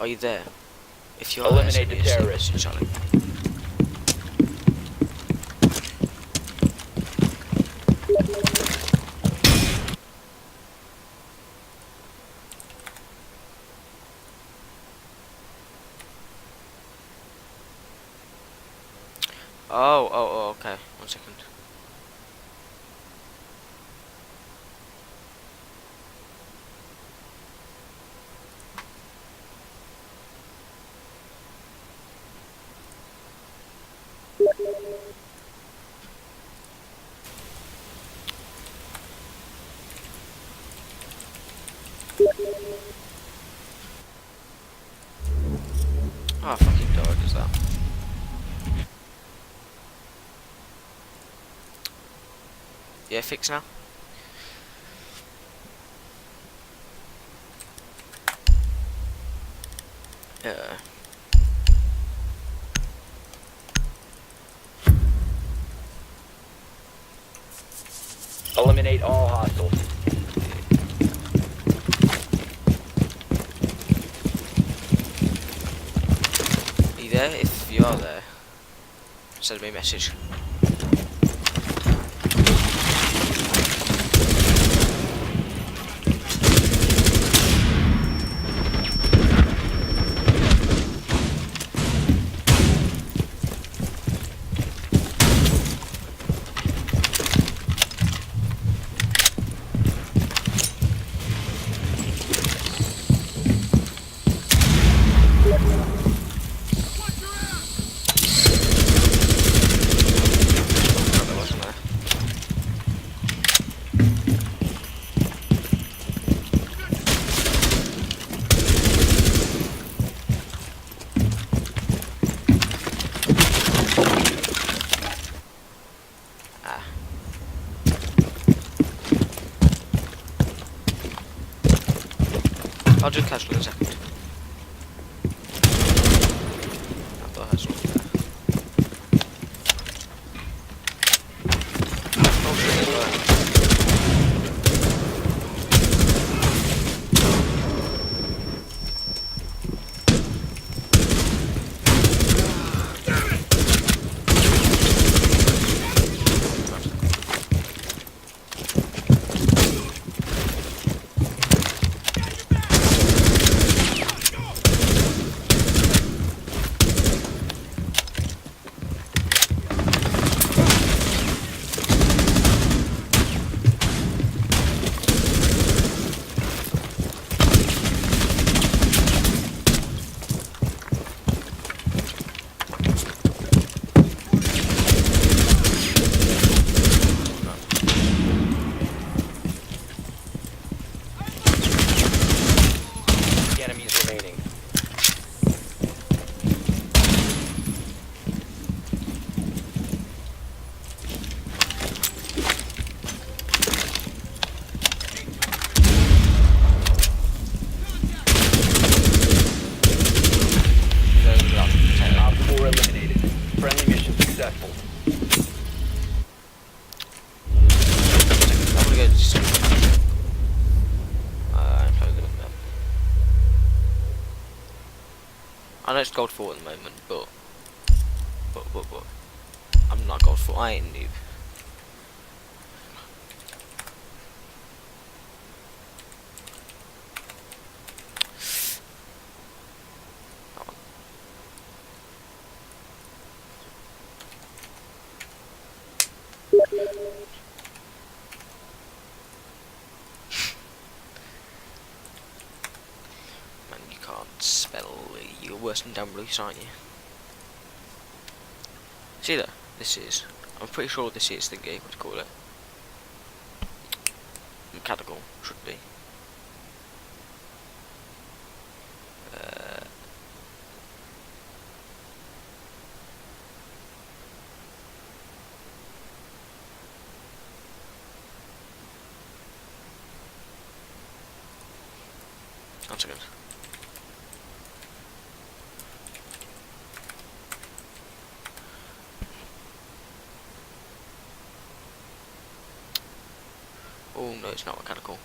Are you there? If you are, Eliminate send me the a sleep terrorist. message, Charlie. Oh, okay. 1 second. Oh, fucking dog is that? Yeah, fix now. Yeah. Eliminate all hostiles. Are you there? If you are there, send me a message. Oh, there wasn't there. Ah. I'll do casual in a second. I thought I had something there. Oh shit, there's one. Enemies remaining. Op 4 eliminated. Friendly mission successful. I'm gonna go to sleep. I'm playing with them. I know it's gold 4 at the moment, but I'm not gold 4. I ain't noob. That one. Man, you can't spell. You're worse than Dan Bruce, aren't you? See there? This is. I'm pretty sure this is the game. What do you call it? Mechanical should be. One second. Oh no, it's not mechanical.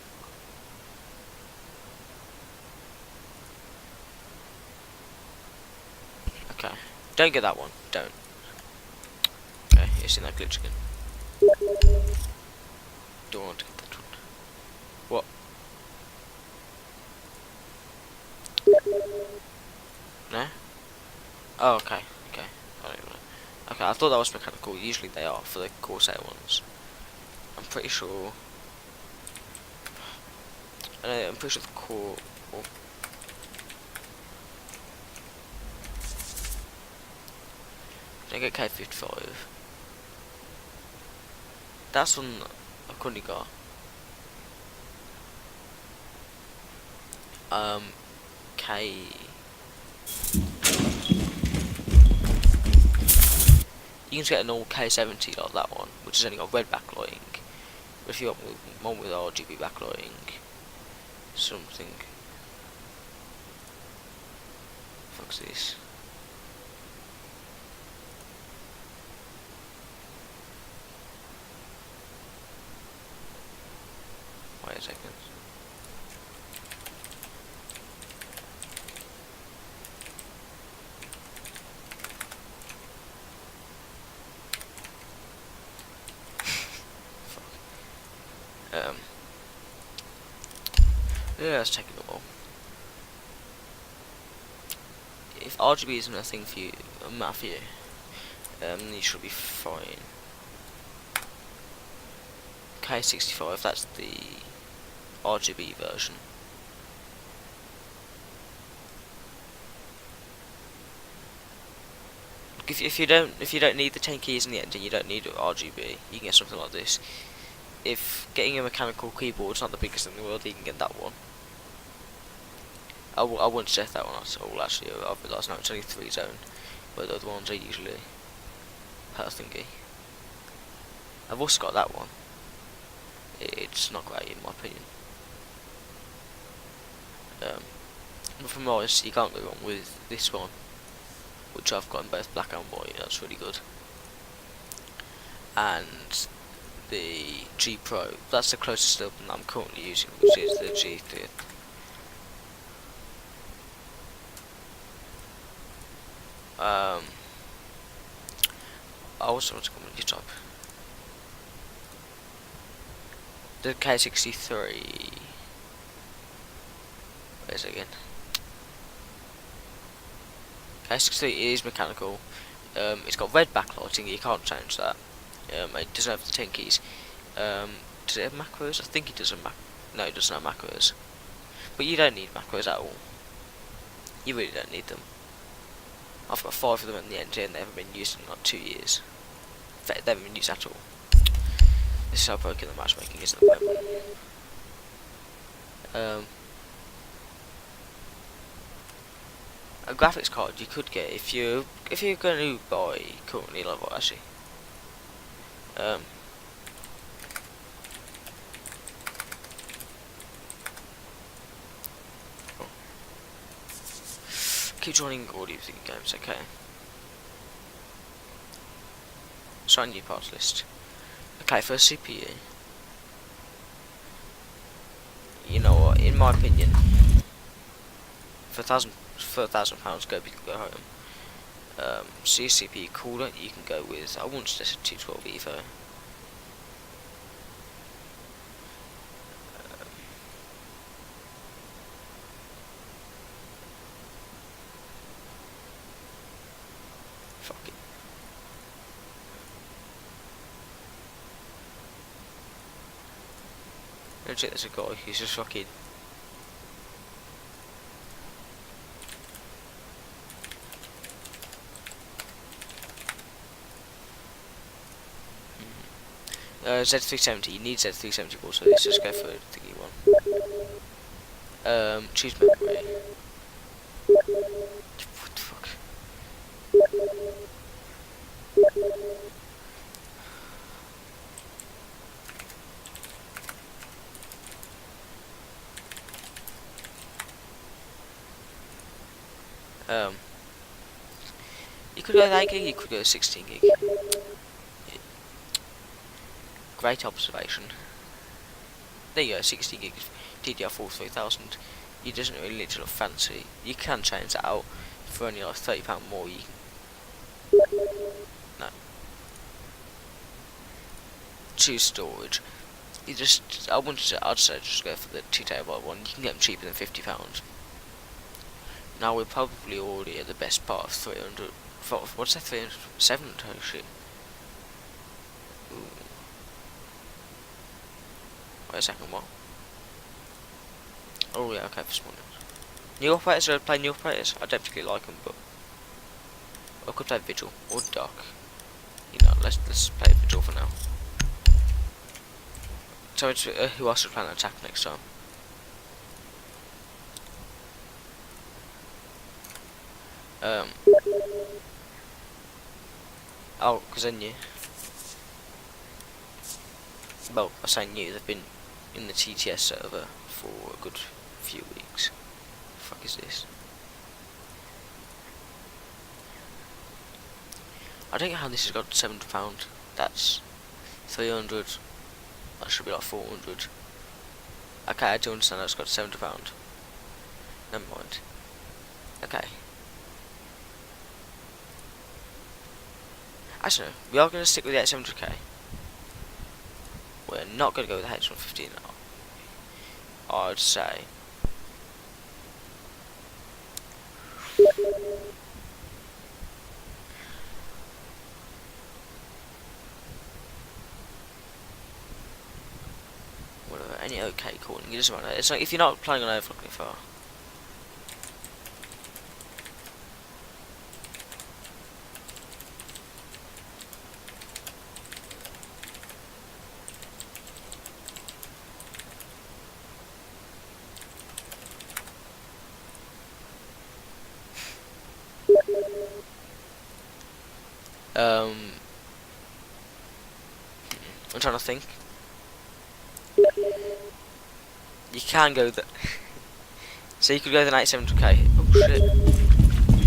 Don't get that one. Don't. Okay, you've seen that glitch again. Don't want to get that one. What? No? Oh, okay. Okay. I don't know. Okay, I thought that was mechanical. Usually they are for the Corsair ones. I'm pretty sure. I'm pretty sure the core. Oh. Don't get K55. That's one I currently got. K. You can just get an old K70 like that one, which has only got red backlighting. But if you want one with RGB backlighting, something. Fuck's this? Wait a second. Yeah, let's check it all. If RGB isn't a thing for you, Matthew, you should be fine. K65, that's the RGB version. If you don't need the 10 keys in the engine, you don't need RGB. You can get something like this. If getting a mechanical keyboard's not the biggest thing in the world, you can get that one. I wouldn't suggest that one at all. Actually, I've realised now it's only 3 zone, but the other ones are usually per thingy. I've also got that one. It's not great in my opinion. But from Morris, you can't go wrong with this one, which I've got in both black and white. That's really good. And the G Pro, that's the closest one I'm currently using, which is the G3. I also want to come on your top. The K63. Where's it again? K63 is mechanical. It's got red backlighting. You can't change that. It doesn't have the 10 keys. Does it have macros? I think it does have no, it doesn't have macros. But you don't need macros at all. You really don't need them. I've got 5 of them in the engine. They haven't been used in like 2 years. They haven't been used at all. This is how broken the matchmaking is at the moment. A graphics card you could get if you're going to buy currently like what actually. Keep joining audio games, okay. Sign new parts list. Okay, for a CPU, you know what? In my opinion, for £1,000, go home. See a CPU cooler, you can go with. I wouldn't suggest a 212 Evo. Fuck it. Legit, there's a guy who's just fucking. Z370, you need Z370 board, so let's just go for the thingy one. Choose memory. What the fuck? You could go 8 gig, you could go 16 gig. Great observation. There you go, 60 gig DDR4 3000. You doesn't really need to look fancy. You can change that out for only like £30 more. No. Choose storage. You just, I'd say just go for the 2 terabyte one. You can get them cheaper than £50. Now we're probably already at the best part of 300. What's that? 300? 700? Oh shit. Ooh. Wait a second, what? Oh yeah, okay, for small ones. New operators, I play new operators. I don't particularly like them, but I could play Vigil or Dark. You know, let's play Vigil for now. So it's who else should plan an attack next time? Oh, because I knew. Well, I say new. They've been in the TTS server for a good few weeks. The fuck is this? I don't know how this has got £700. That's 300. That should be like 400. Okay, I do understand that it's got £700. Never mind. Okay. Actually, no, we are going to stick with the 8700K. We're not going to go with the H115 now. I'd say. Whatever, any okay calling, it doesn't matter. It's like if you're not planning on overclocking far. I'm trying to think. You can go the. So you could go the 9700K. Oh shit!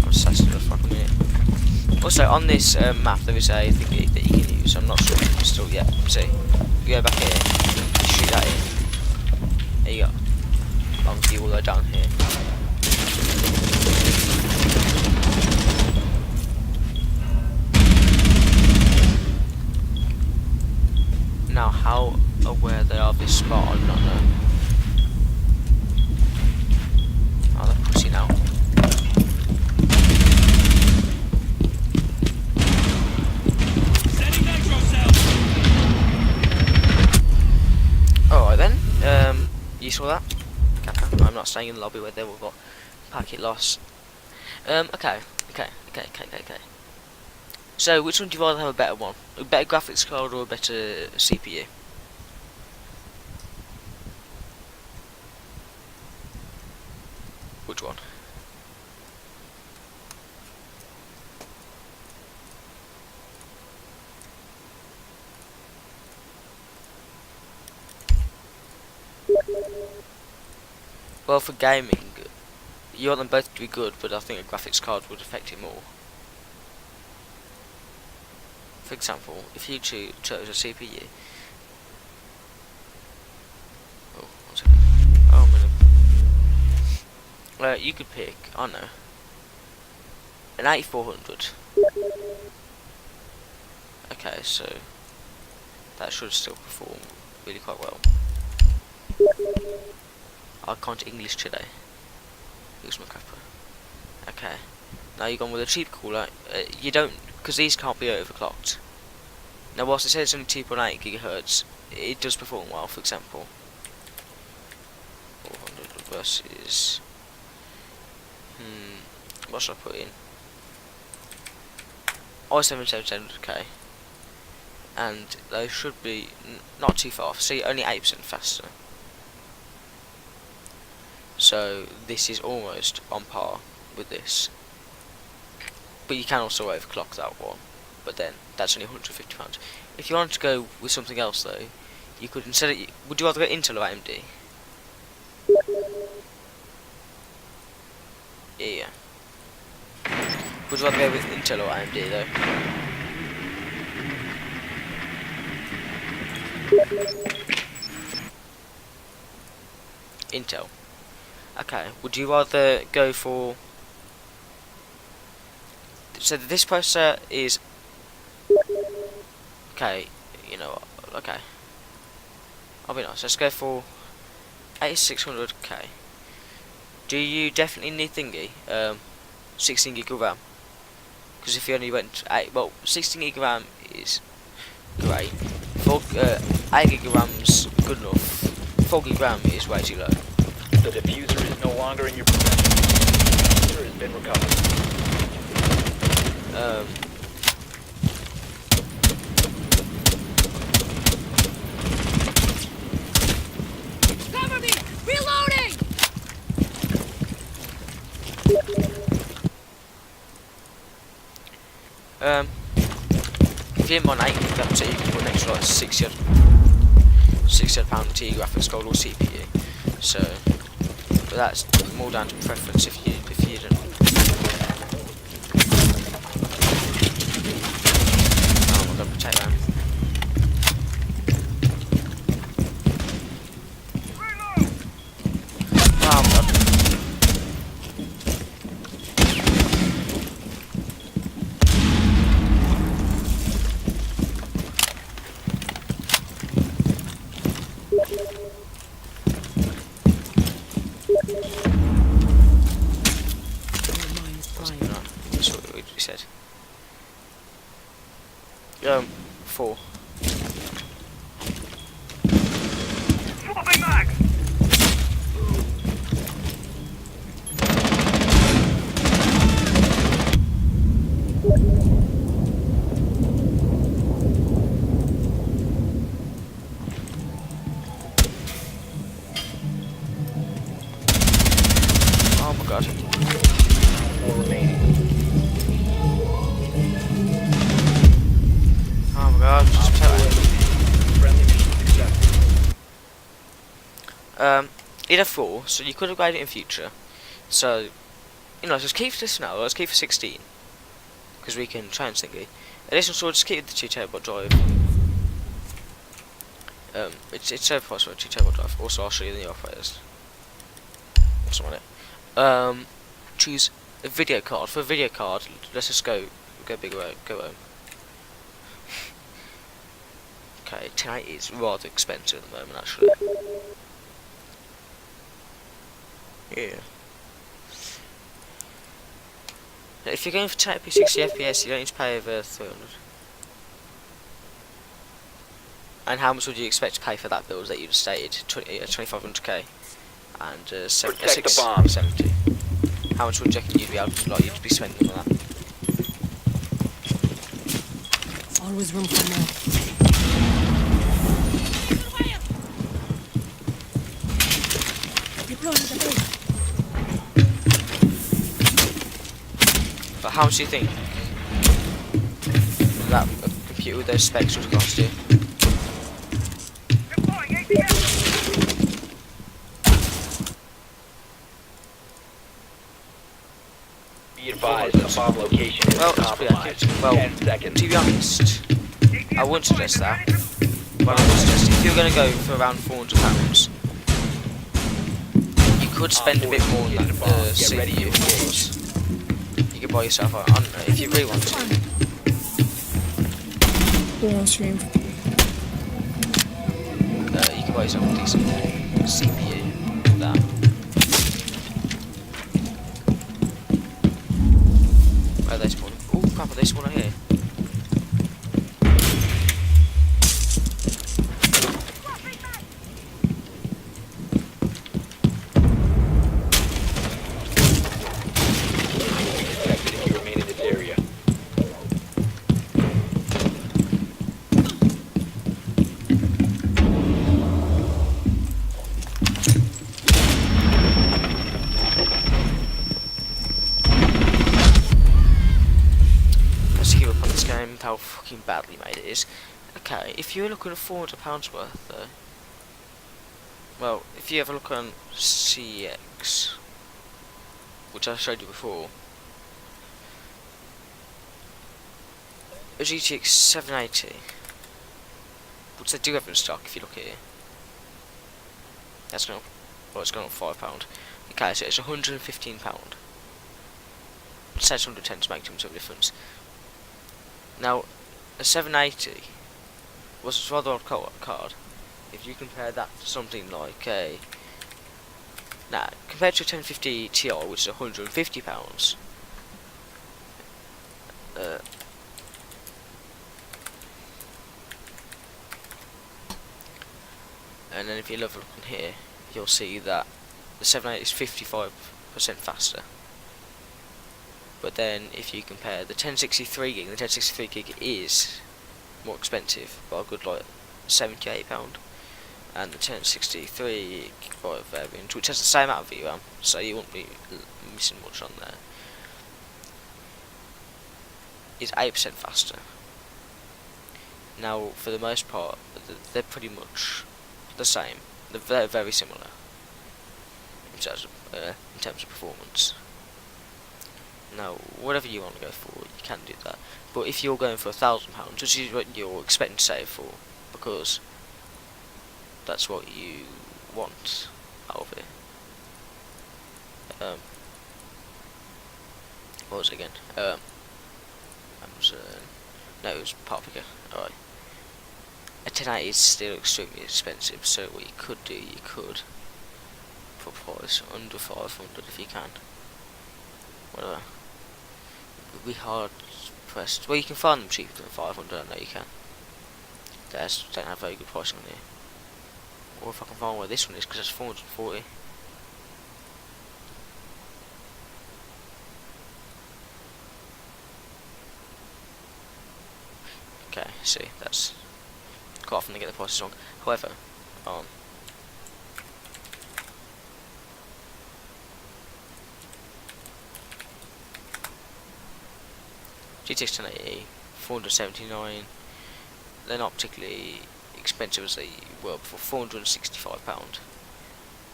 I'm just for a fucking minute. Also, on this map, there is a thing that you can use. I'm not sure if it's still yet. See, you go back here, shoot that in. There you go. I'll give you all the way down here. Now, how aware they are of this spot, I do not know. Oh, they're pussy now. Alright then, you saw that? Kappa. I'm not staying in the lobby where they will got packet loss. Okay. So, which one do you rather have a better one? A better graphics card or a better CPU? Which one? Well, for gaming, you want them both to be good, but I think a graphics card would affect it more. For example, if you chose a CPU. Oh, one second. Oh, I'm gonna. You could pick, I don't know, an 8400. Okay, so that should still perform really quite well. I can't English today. Use my crapper. Okay. Now you've gone with a cheap cooler. You don't, because these can't be overclocked. Now, whilst it says it's only 2.8 gigahertz, it does perform well. For example, 400 versus. What should I put in? i7-7700K, and they should be not too far off. See, only 8% faster. So this is almost on par with this. But you can also overclock that one. But then that's only £150. If you wanted to go with something else though, you could instead of, would you rather go Intel or AMD? Yeah. Would you rather go with Intel or AMD though? Intel. Okay. Would you rather go for So this processor is okay. You know what? Okay, I'll be nice. Let's go for 8600K. Do you definitely need thingy? 16 gig of RAM. Because if you only went 16 gig of RAM is great. 8 gig of RAM's good enough. 4 gig RAM is way too low. The diffuser is no longer in your possession. The diffuser has been recovered. Cover me! Reloading! If you're on 8 gig RAM, so you can put an extra like £60 to your graphics card or CPU. So, but that's more down to preference if you don't. Oh my god, protect that. Oh my god. That's what we said. 4. Swapping mag! Oh my god. 4 remaining. Oh my god. Just protect that. Friendly mission successful. It had 4, so you could upgrade it in future. So, you know, just keep this now. Let's keep for 16, because we can try and thingy. Additional storage, just keep the 2TB drive. It's so possible 2TB drive. Also, I'll show you the operators. What's on it? Choose a video card. For a video card, let's just go big, go home. Okay, 1080 is rather expensive at the moment, actually. Yeah. Now, if you're going for 1080p 60 FPS, you don't need to pay over 300. And how much would you expect to pay for that build that you just stated? 2500K and Protect the bomb. 70. How much would you reckon you'd be able to, you'd be spending on that? Always room for more. Deploying the base. But how much do you think that a computer with those specs would cost you? Deploying ATM! Be advised, the bomb location is Well, that's pretty compromised. accurate. Well, 10 seconds. to be honest, I wouldn't suggest that. But I would suggest if you're going to go for around £400, you could spend a bit more on that CPU, of course. You could buy yourself, I don't know, if you really want to. We're on stream. You can buy yourself a decent CPU with that. Where are they spawning? Oh crap, are they spawning here? Detected if you remain in this area. Let's give up on this game with how fucking badly made it is. Okay, if you're looking at £400 worth though, well, if you have a look on CX, which I showed you before, a GTX 780, which they do have in stock if you look here. That's gone, well, it's gone up £5. Okay, so it's £115. 700 tends to make too much of a difference. Now, a 780 was a rather odd card. If you compare that to something like a... Now, compared to a 1050 Ti, which is £150, and then if you look on here, you'll see that the 780 is 55% faster. But then if you compare the 1063 gig, the 1063 gig is more expensive by a good like £78, and the 1063 gigabyte variant, which has the same amount of VRAM, so you won't be missing much on there, is 8% faster. Now, for the most part, they're pretty much the same. They're very similar in terms of performance. Now, whatever you want to go for, you can do that. But if you're going for £1,000, which is what you're expecting to save for, because that's what you want out of it. What was it again? No, it was part picker. Alright. A 1080 is still extremely expensive, so what you could do, you could put price under 500 if you can. Whatever. It would be hard pressed. Well, you can find them cheaper than 500, I know you can. They just don't have very good pricing on here. Or if I can find where this one is, because it's 440. Okay, see, that's quite often they get the prices wrong. However, GTX 1080, 479. They're not particularly expensive as they were before, £465.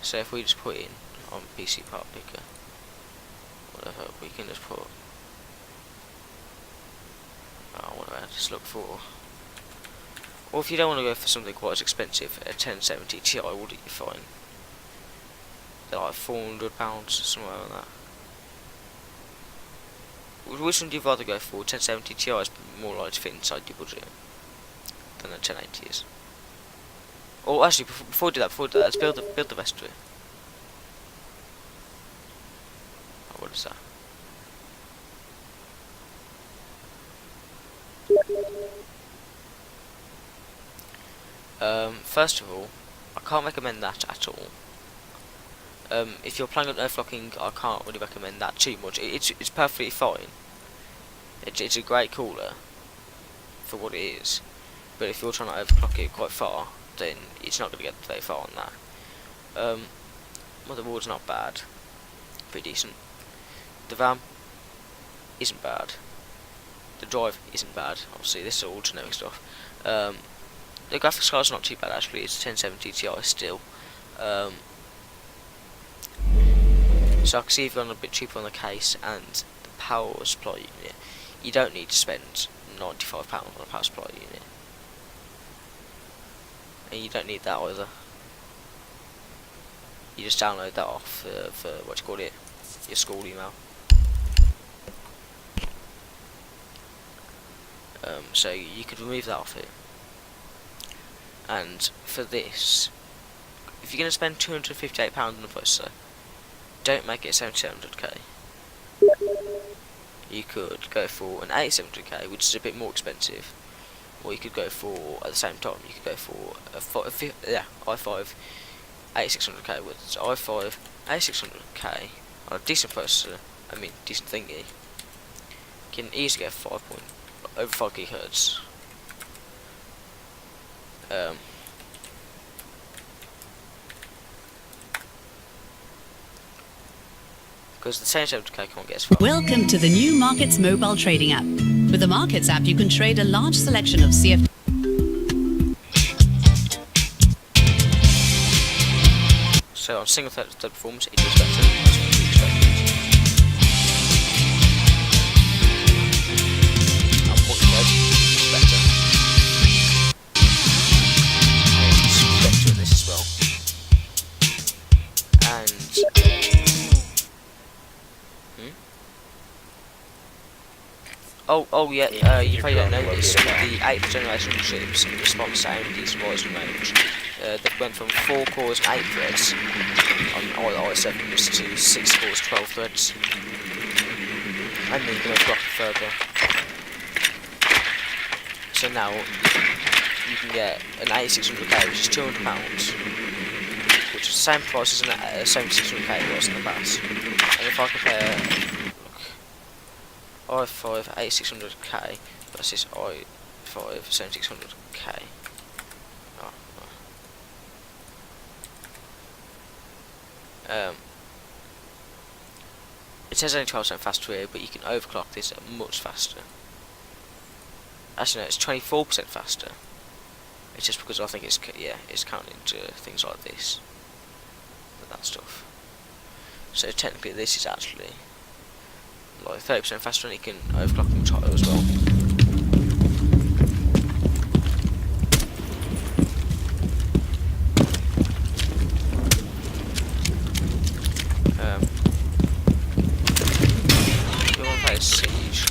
So if we just put in on PC part picker, whatever, we can just put, what do I just look for? Or if you don't want to go for something quite as expensive, a 1070 Ti will do you fine. They're like £400, somewhere like that. Which one do you rather go for? 1070 Ti is more likely to fit inside your budget than a 1080 is. Or actually, before we do that, let's build the rest of it. Oh, what is that? First of all, I can't recommend that at all. If you're planning on overclocking, I can't really recommend that too much. It's perfectly fine. It's a great cooler for what it is, but if you're trying to overclock it quite far, then it's not going to get very far on that. Motherboard's not bad, pretty decent. The RAM isn't bad. The drive isn't bad. Obviously, this is all generic stuff. The graphics card's not too bad actually. It's a 1070 Ti still. So I can see if you're on a bit cheaper on the case and the power supply unit, you don't need to spend £95 on a power supply unit. And you don't need that either. You just download that off for what you call it, your school email. So you could remove that off it. And for this, if you're going to spend £258 on a processor, don't make it 7700K. You could go for an 8700K, which is a bit more expensive, or you could go for, at the same time, you could go for a i5 8600K. With i5 8600K on a decent processor, decent thingy, you can easily get over 5 GHz. Because the 7700K can't get as far. Welcome to the new Markets mobile trading app. With the Markets app, you can trade a large selection of CFD. So on single thread performance, it does better than you expected. On multi-thread, it's better. And it's better at this as well. And Oh yeah, Engage you your probably don't drone know this, located but bomb. the 8th generation chips response to AMD's rising range. They went from 4 cores and 8 threads on all i7s to 6 cores, 12 threads. And then you can overclock it further. So now, you can get an 8600K, which is £200, which is the same price as an 7600K was in the past. And if I compare, look, i5 8600K versus i5 7600K. Oh, oh. It says only 12% faster here, but you can overclock this much faster. Actually, no, it's 24% faster. It's just because I think it's counting into things like this, and that stuff. So technically, this is actually like 30% faster, and you can overclock much higher as well. We want to play Siege.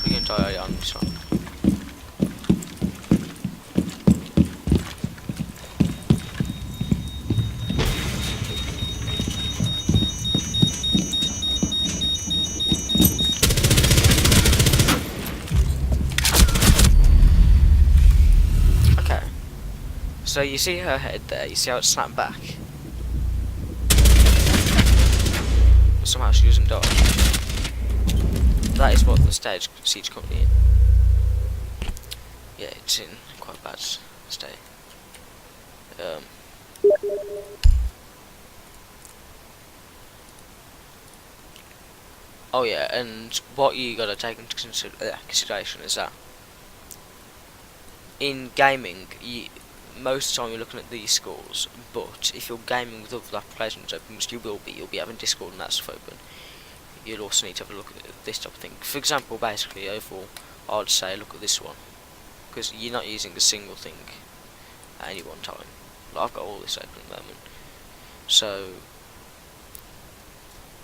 We're going to die on this one. Okay. So you see her head there, you see how it snapped back? Somehow she doesn't die. That is what the siege company in. Yeah, it's in quite a bad state. Oh yeah, and what you gotta take into consideration is that in gaming, most of the time you're looking at these scores, but if you're gaming with other applications open, which you'll be having Discord and that stuff open, you'll also need to have a look at this type of thing. For example, basically overall, I'd say look at this one, because you're not using a single thing at any one time. Like, I've got all this open at the moment. So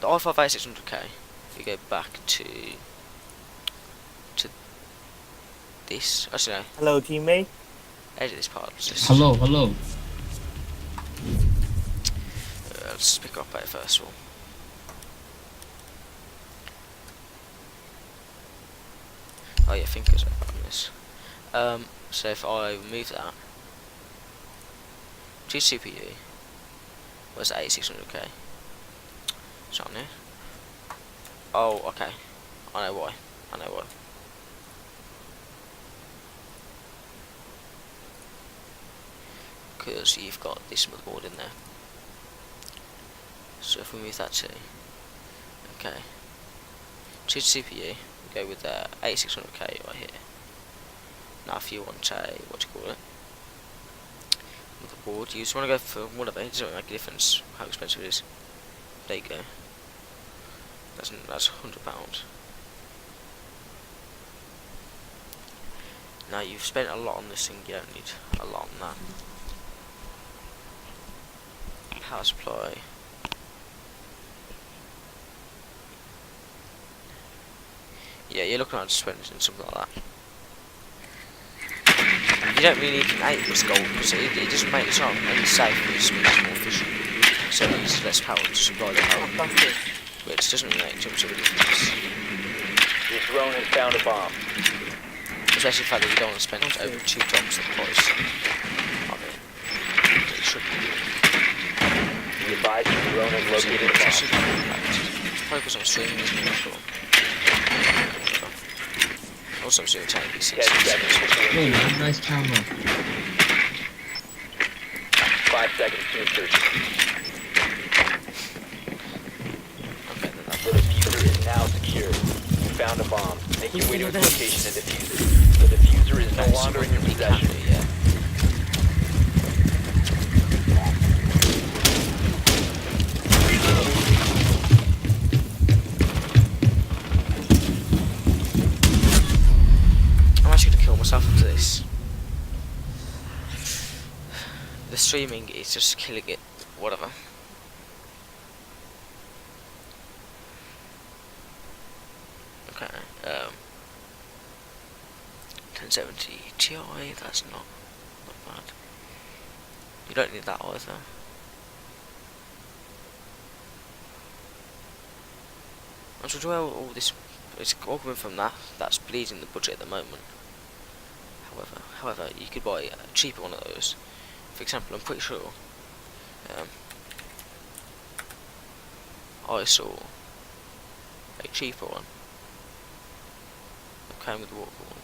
the i5 8600K, if you go back to this, actually no, Hello, teammate. edit this part. Hello, hello. Let's pick up it first of all. Oh yeah, fingers are on this. So if I remove that, to CPU, where's the 8600K? It's on there. Oh, okay. I know why. Because you've got this motherboard in there. So if we move that to, okay, to CPU, we go with the 8600K right here. Now if you want a, what do you call it, motherboard, you just want to go for whatever, it doesn't make a difference how expensive it is. There you go. That's £100. Now you've spent a lot on this thing, you don't need a lot on that. Power supply. Yeah, you're looking at spending something like that. You don't really need an 8 plus gold because it doesn't make the time any safer, it's much more efficient. So it uses less power to supply the power. Which doesn't really make too much of a difference. Your drone has found a bomb. Especially the fact that you don't want to spend over 2 times the price. I mean, it should be. Be advised your drone has located a bomb. Focus on streaming isn't it? Cool. Also, I'm doing 10 10 PCs. seconds before Oh, man, nice camera. 5 seconds to insertion. Okay, then that. The diffuser is now secure. You found a bomb. Make your way to its location and defuse it. The diffuser is no longer in your possession. Yeah. I'm actually gonna kill myself after this. The streaming is just killing it. Whatever. Okay. 1070 Ti. That's not bad. You don't need that either. I'm sure well all this it's all coming from that. That's bleeding the budget at the moment. However, you could buy a cheaper one of those. For example, I'm pretty sure I saw a cheaper one that came with the water one.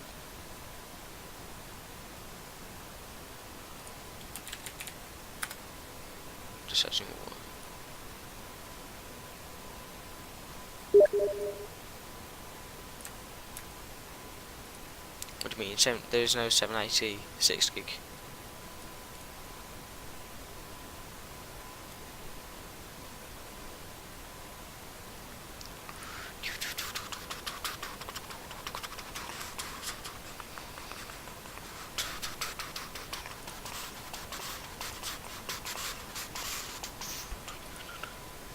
Just searching water. What do you mean? There is no 780 6 gig.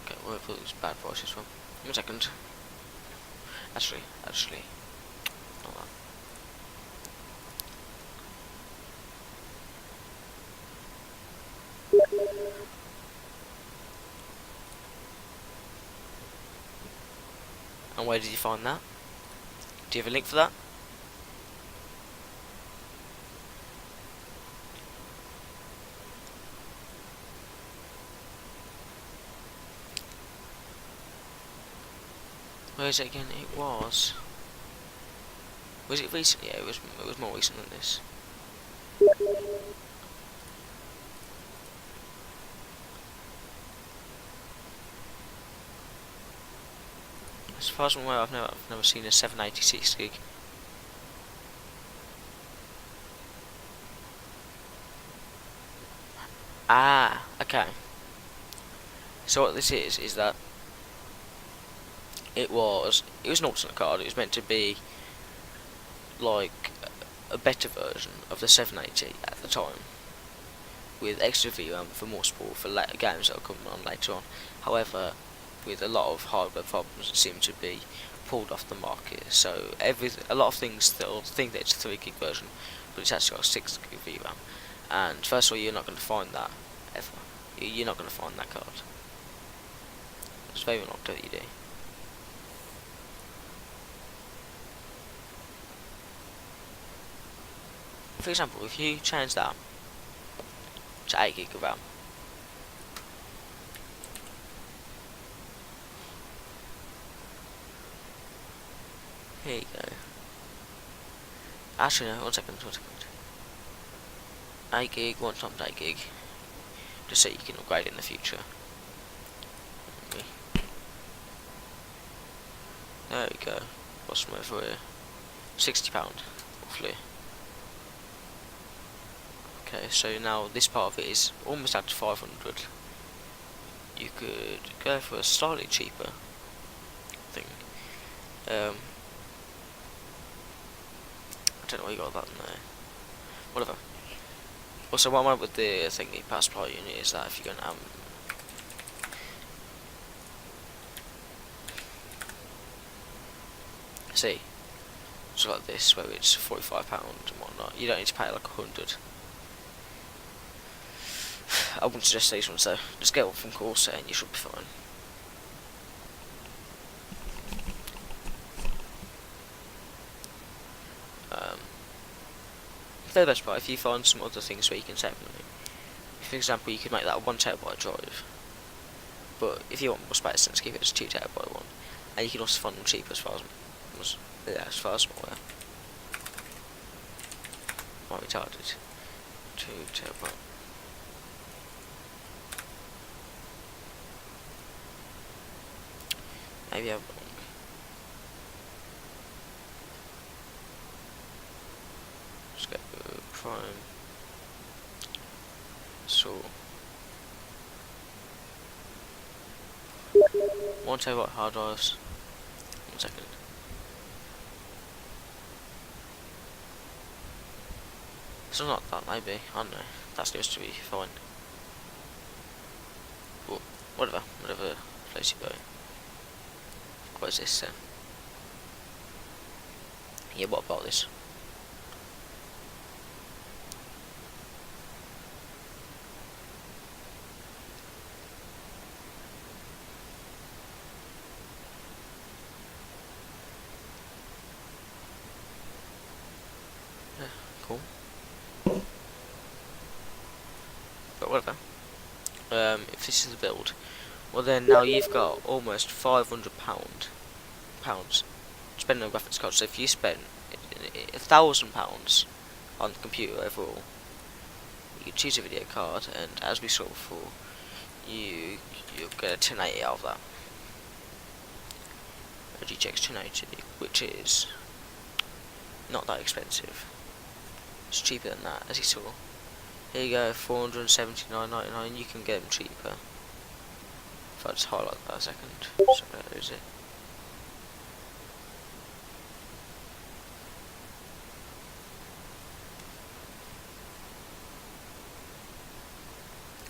Okay, where are those bad voices from? 1 second. Actually, not that. And where did you find that? Do you have a link for that? Where is it again? It was. Was it recent? Yeah, it was more recent than this. As far as I'm aware, I've never seen a 786 gig. Ah, okay. So what this is that it was an alternate card. It was meant to be like a better version of the 780 at the time, with extra VRAM for more support for later games that will come on later on. However, with a lot of hardware problems, it seemed to be pulled off the market. So a lot of things still think that it's a 3 gig version, but it's actually got 6 gig VRAM. And first of all, you're not going to find that ever. You're not going to find that card. It's very unlikely that you do. For example, if you change that to 8 gig of RAM, here you go. Actually, no, 1 second. 8 gig, 1 times 8 gig, just so you can upgrade in the future. Okay. There we go. What's some over here? £60, roughly. Okay, so now this part of it is almost at 500. You could go for a slightly cheaper thing. I don't know why you got that in there. Whatever. Also, what I want with the thingy power supply unit is that if you're going to see, so like this, where it's £45 and whatnot, you don't need to pay like 100. I wouldn't suggest these ones though. Just get one from Corsair and you should be fine. For the best part, if you find some other things where you can save money, for example, you could make that a 1TB drive, but if you want more space, then just keep it as a 2TB one, and you can also find them cheaper as far as I'm aware. Might be retarded. 2TB. Maybe I'm wrong. Let's go Prime. So 1TB hard drives. 1 second. So not that, maybe. I don't know. That seems to be fine. But whatever place you go. What is this then? Yeah, what about this? Yeah, cool. But whatever. If this is the build, well then now you've got almost £500 spending on graphics cards. So if you spend £1,000 on the computer overall, you can choose a video card, and as we saw before, you get a 1080 out of that. A GTX 1080, which is not that expensive. It's cheaper than that, as you saw. Here you go, $479.99. You can get them cheaper. If I just highlight that a second. So where is it?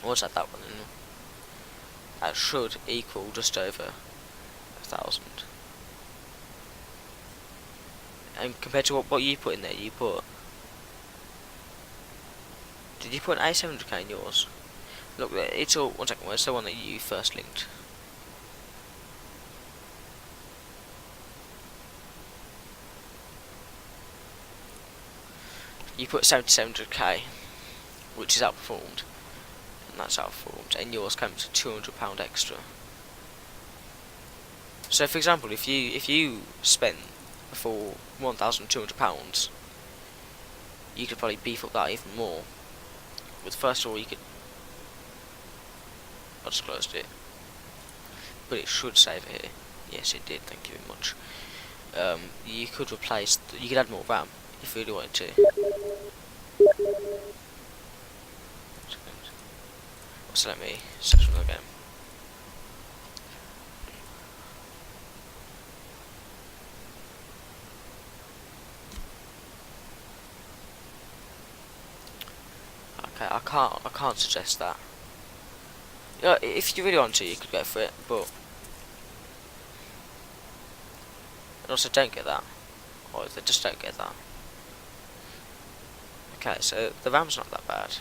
What's that one? That should equal just over 1,000. And compared to what you put in there, you put. Did you put an A700K in yours? Look, it's all. One second, where's the one that you first linked? You put 7700K, which is outperformed, and that's outperformed, and yours comes to £200 extra. So, for example, if you spent for £1,200, you could probably beef up that even more. But first of all, you could. I just closed it, but it should save it here. Yes, it did. Thank you very much. You could replace. You could add more RAM if you really wanted to. So let me search another game. Okay, I can't suggest that. Yeah, if you really want to, you could go for it, but and also don't get that, or they just don't get that. Okay, so the RAM's not that bad.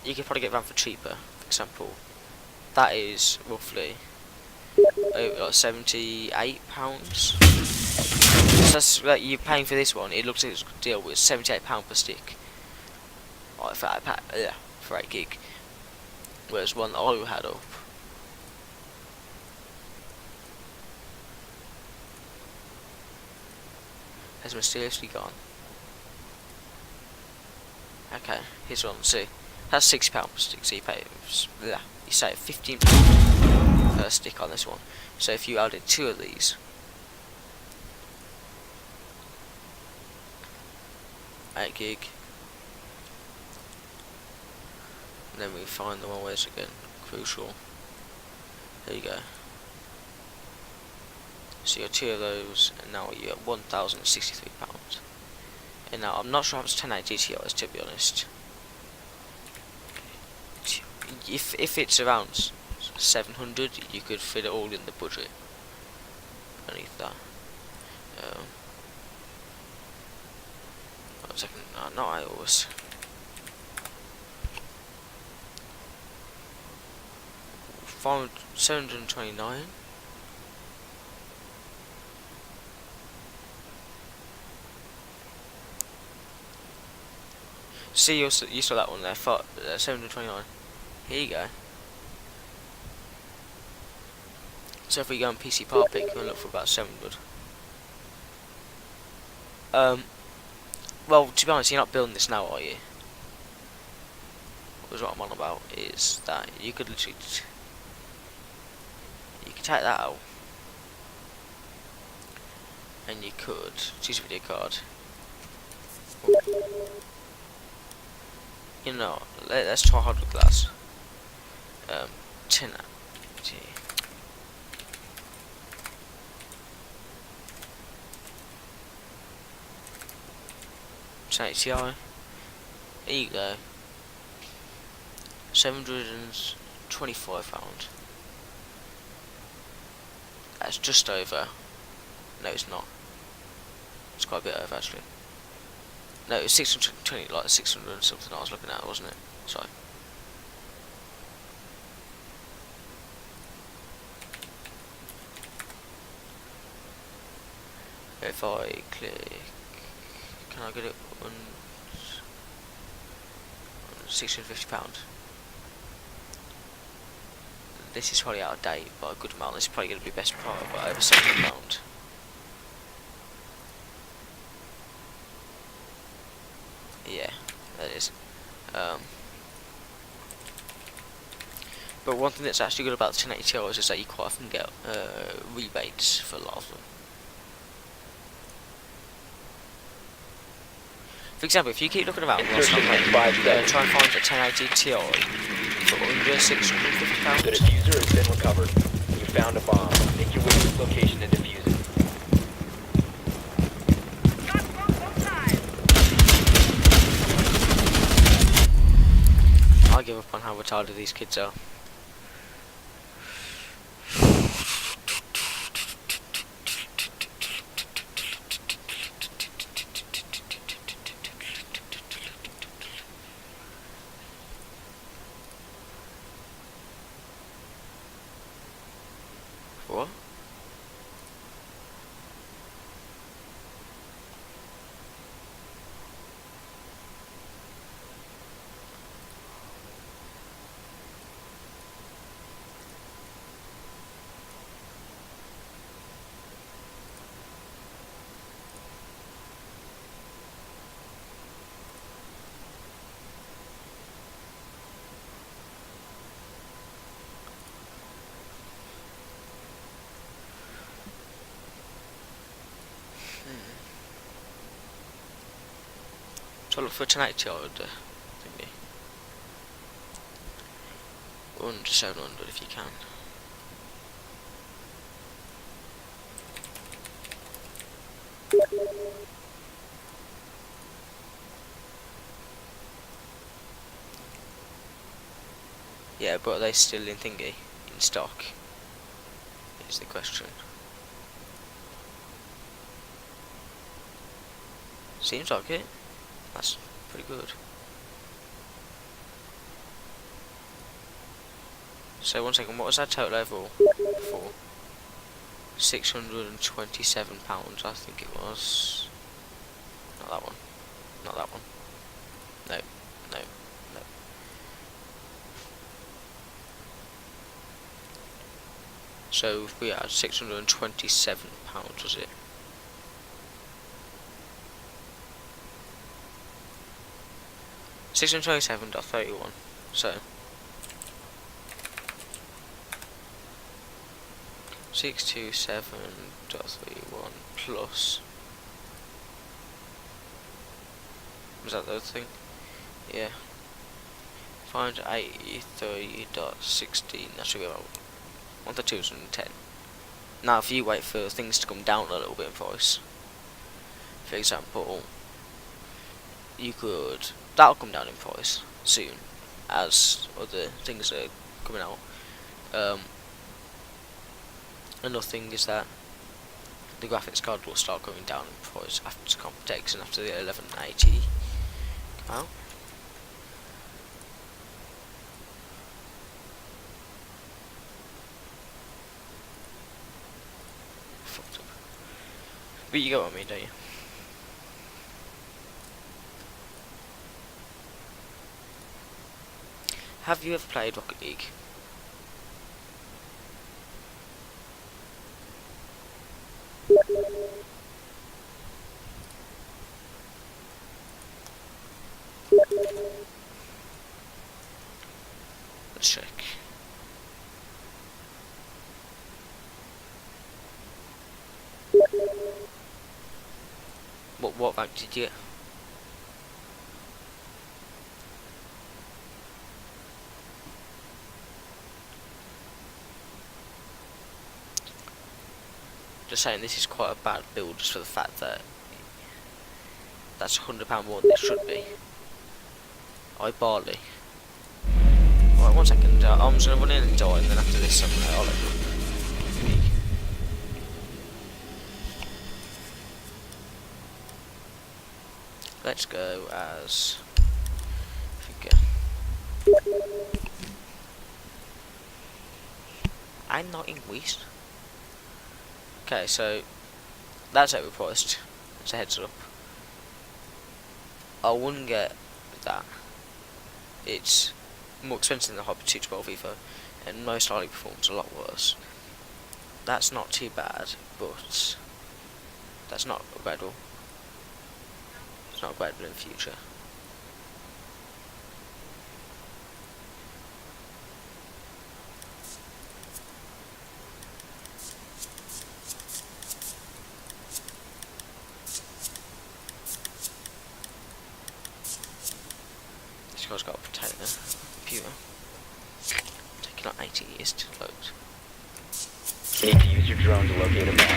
You could probably get RAM for cheaper. For example, that is roughly over like £78. So that's like you're paying for this one. It looks like it's a good deal with £78 per stick. Like for 8 gig. Whereas one that I had up has mysteriously gone. Okay, here's one. See, that's £60 per stick. So you pay, you save £15 per stick on this one. So if you added 2 of these, $8 gig, and then we find the one where it's again crucial. There you go. So you got 2 of those, and now you're at £1,063. And now I'm not sure how much 1080 GTX, to be honest. If it's around 700, you could fit it all in the budget. Underneath that. 1 second. No, not iOS. $729. See, you saw that one there, 729. Here you go. So if we go on PC Power Pick, we'll look for about 700. Well, to be honest, you're not building this now, are you? Because what I'm on about is that you could literally, you could take that out, and you could choose a video card. You know, let's try hard with glass. 1080. 1080 Ti. There you go. £725. That's just over. No, it's not. It's quite a bit over actually. No, it was 620, like 600 and something I was looking at, wasn't it? Sorry. If I click, can I get it on £650? This is probably out of date by a good amount. This is probably going to be best price by over £700. Yeah, that is. But one thing that's actually good about the 1080 Ti's is that you quite often get rebates for a lot of them. For example, if you keep looking around, Insertion in 5 seconds. try and find a 1080 Ti for under £650. The diffuser has been recovered. You found a bomb. Make your way to its location and defuse it. I give up on how retarded these kids are. What? So look for a 1080 order thingy. Under 700 if you can. Yeah, but are they still in thingy? In stock? Is the question. Seems like it. That's pretty good. So 1 second, what was that total level for? £627, I think it was. Not that one. Not that one. No, no, no. So if we had £627, was it? $627.31. So 627.31 plus. Was that the other thing? Yeah. 583.16. That should be about 1,210. Now, if you wait for things to come down a little bit in price, for example, you could. That'll come down in price soon, as other things are coming out. Another thing is that the graphics card will start going down in price after Computex and after the 1180 come out. Fucked up. But you get what I mean, don't you? Have you ever played Rocket League? Let's check. What rank did you get? Just saying, this is quite a bad build just for the fact that that's £100 more than it should be. Barley. Alright, 1 second. I'm just gonna run in and die, and then after this, I'll let you. let's go as I'm not in West. Okay, so that's overpriced. It's a heads up. I wouldn't get that. It's more expensive than the Hobby 212 Evo, and most highly performs a lot worse. That's not too bad, but that's not upgradable. It's not upgradable in the future. This guy's got a potato computer. Taking like 80 years to load. You need to use your drone to locate a bomb.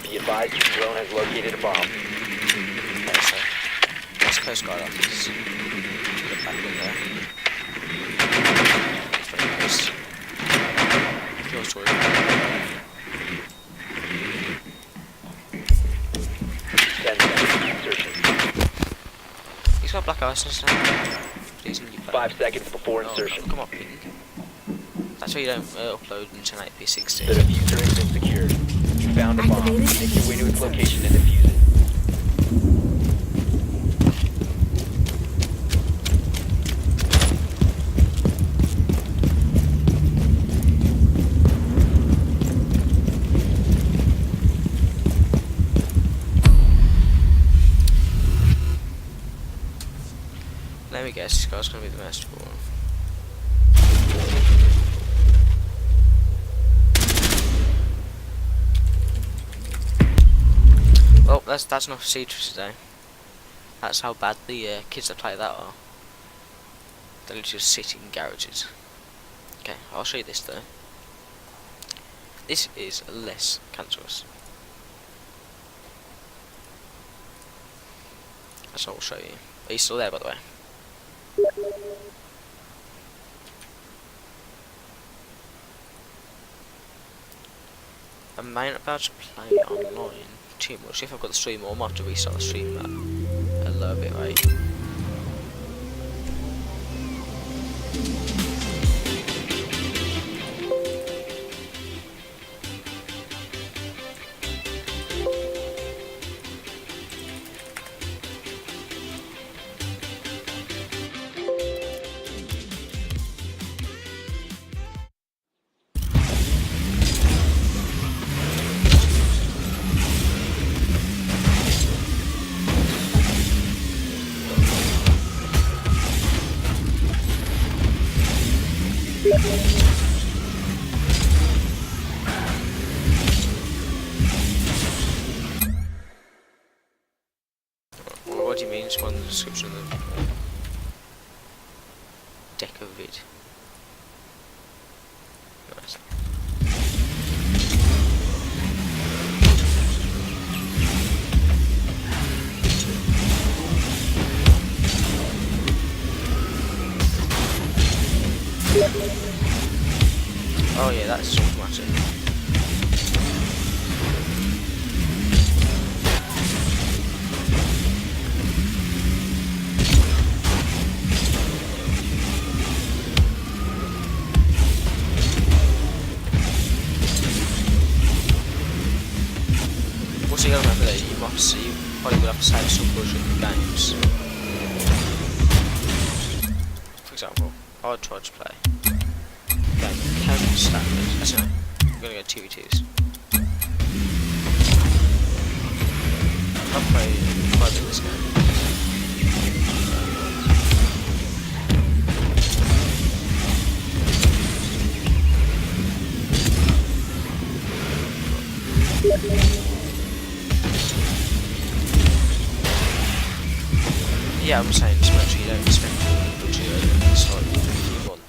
Be advised your drone has located a bomb. Okay, so that's Coast Guard office. Get back in there. It's very nice. Your story. 10 seconds. Insertion. He's got black eyes and stuff. Please, and you 5 seconds before Oh, insertion. come on, ping. That's why you don't upload in 1080p60. The diffuser has been secured. You found a bomb. Activated. Make your way to its location and defuse it. Let me guess, this guy's gonna be the most important. Well, that's enough siege for today. That's how bad the kids that play that are. They're just sitting in garages. Okay, I'll show you this though. This is less cancerous. That's what I'll show you. Are you still there, by the way? I'm not about to play online too much. If I've got the stream on, I might have to restart the stream at a lower bit rate. What do you mean? It's one in the description of the deck of vid. Nice. Oh yeah, that's automatic. Also, you gotta remember that you probably will have to save some bullshit games. For example, I would try to play game Kevin Standard. Actually, no, I'm gonna go 2v2s. I've played quite a bit of this game. Yeah, I'm saying just make sure you don't spend too much on this like if you want.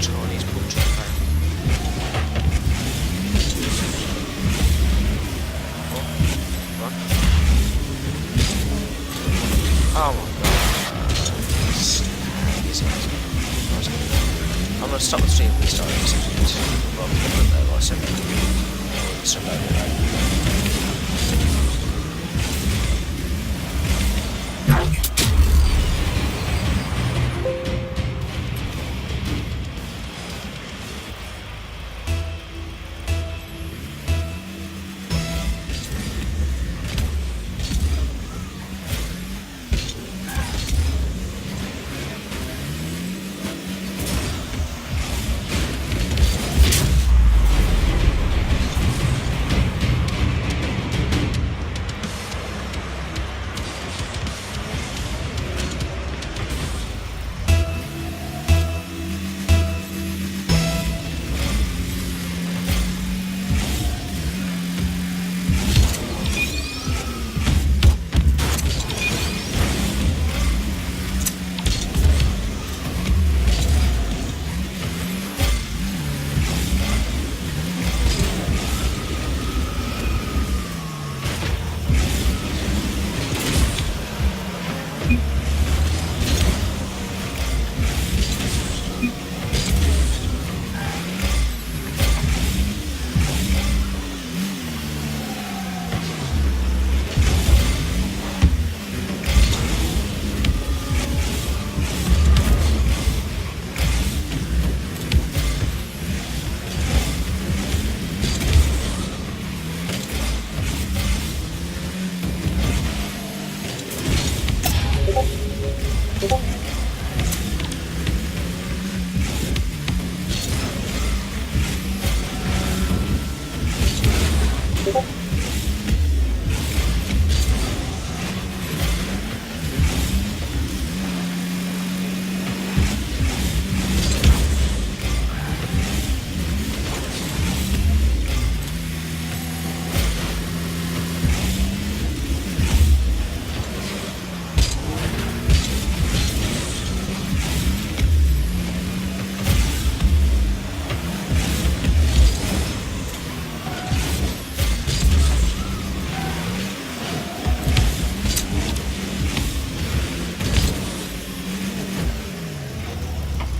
Chinese punching power. Oh my god. I'm gonna stop the stream and restart it. Well, there, like, 7 minutes.